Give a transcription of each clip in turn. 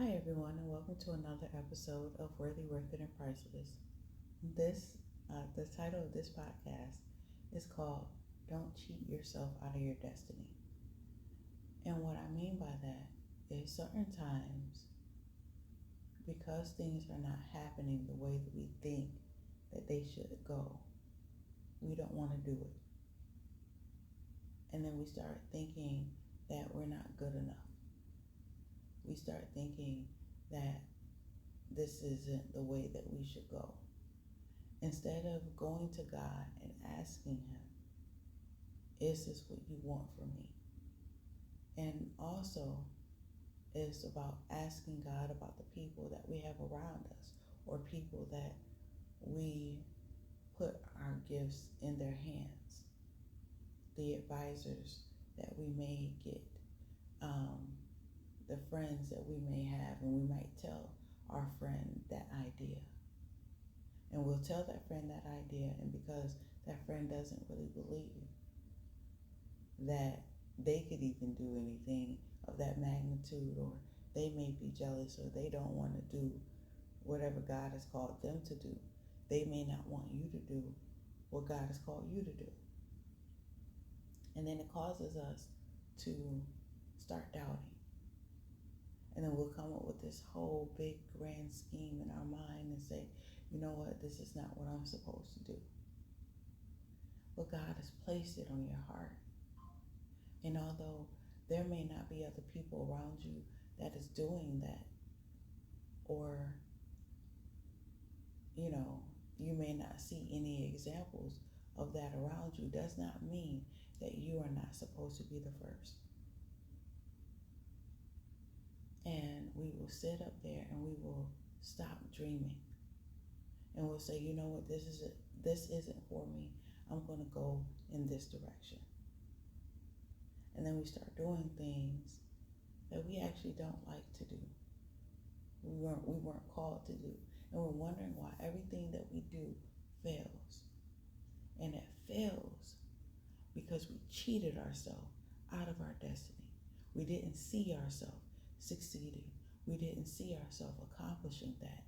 Hi, everyone, and welcome to another episode of Worthyworthitpriceless. This, the title of this podcast is called "Don't Cheat Yourself Out of Your Destiny." And what I mean by that is certain times, because things are not happening the way that we think that they should go, we don't want to do it. And then we start thinking that we're not good enough. We start thinking that this isn't the way that we should go. Instead of going to God and asking Him, is this what you want from me? And also, it's about asking God about the people that we have around us, or people that we put our gifts in their hands, the advisors that we may get, the friends that we may have, and we might tell our friend that idea. And we'll tell that friend that idea, and because that friend doesn't really believe that they could even do anything of that magnitude, or they may be jealous, or they don't want to do whatever God has called them to do. They may not want you to do what God has called you to do. And then it causes us to start doubting. And then we'll come up with this whole big grand scheme in our mind and say, you know what, this is not what I'm supposed to do. But God has placed it on your heart. And although there may not be other people around you that is doing that, or, you may not see any examples of that around you, does not mean that you are not supposed to be the first. And we will sit up there and we will stop dreaming. And we'll say, you know what, this isn't for me. I'm going to go in this direction. And then we start doing things that we actually don't like to do. We weren't called to do. And we're wondering why everything that we do fails. And it fails because we cheated ourselves out of our destiny. We didn't see ourselves succeeding. We didn't see ourselves accomplishing that.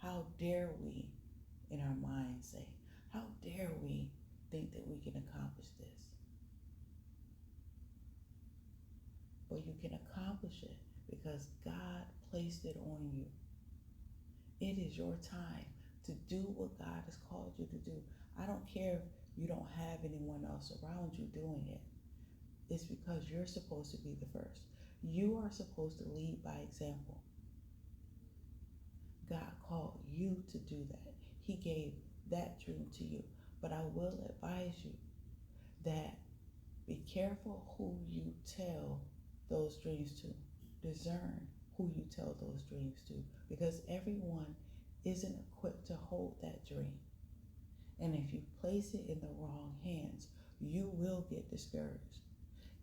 How dare we, in our minds, say, how dare we think that we can accomplish this? But you can accomplish it because God placed it on you. It is your time to do what God has called you to do. I don't care if you don't have anyone else around you doing it. It's because you're supposed to be the first. You are supposed to lead by example. God called you to do that. He gave that dream to you. But I will advise you that be careful who you tell those dreams to. Discern who you tell those dreams to, because everyone isn't equipped to hold that dream. And if you place it in the wrong hands, you will get discouraged.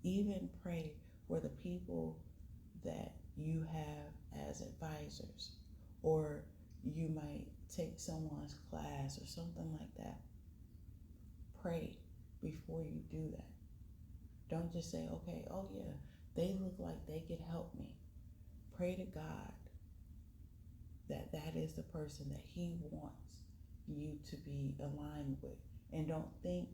Even pray for the people that you have as advisors, or you might take someone's class or something like that. Pray before you do that. Don't just say, okay, oh yeah, they look like they could help me. Pray to God that is the person that He wants you to be aligned with. And don't think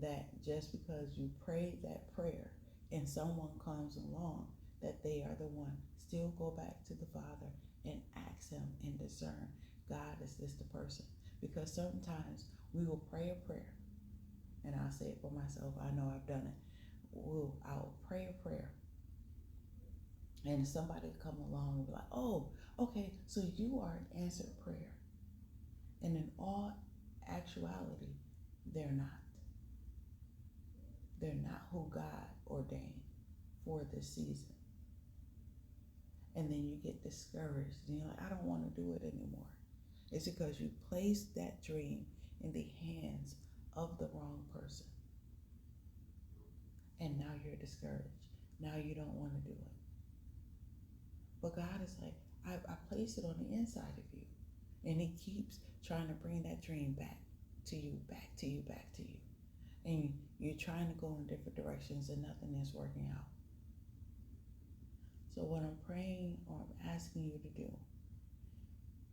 that just because you prayed that prayer and someone comes along that they are the one. Still go back to the Father and ask Him and discern, God, is this the person? Because sometimes we will pray a prayer, and I'll say it for myself, I know I've done it. I'll pray a prayer, and somebody will come along and be like, oh, okay, so you are an answered prayer. And in all actuality, they're not. They're not who God ordained for this season. And then you get discouraged and you're like, I don't want to do it anymore. It's because you placed that dream in the hands of the wrong person. And now you're discouraged. Now you don't want to do it. But God is like, I placed it on the inside of you. And He keeps trying to bring that dream back to you, back to you, back to you. And you're trying to go in different directions and nothing is working out. So what I'm praying or I'm asking you to do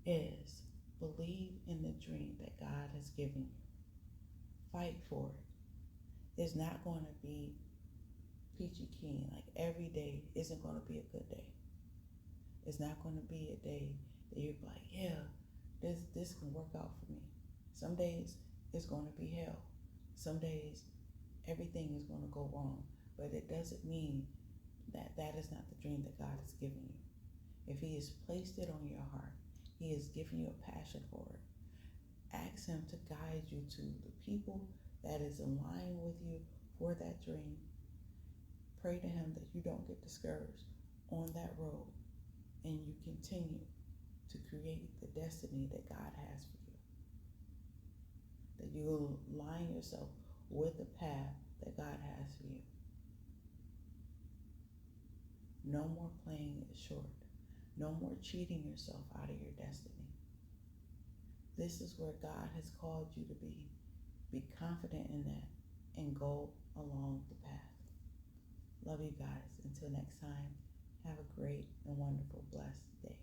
is believe in the dream that God has given you. Fight for it. It's not going to be peachy keen. Like every day isn't going to be a good day. It's not going to be a day that you're like, yeah, this can work out for me. Some days it's going to be hell. Some days everything is going to go wrong. But it doesn't mean that that is not the dream that God has given you. If he has placed it on your heart, he has given you a passion for it. Ask him to guide you to the people that is in line with you for that dream. Pray to him that you don't get discouraged on that road and you continue to create the destiny that God has for you. That you will align yourself with the path that God has for you. No more playing it short. No more cheating yourself out of your destiny. This is where God has called you to be. Be confident in that and go along the path. Love you guys. Until next time, have a great and wonderful, blessed day.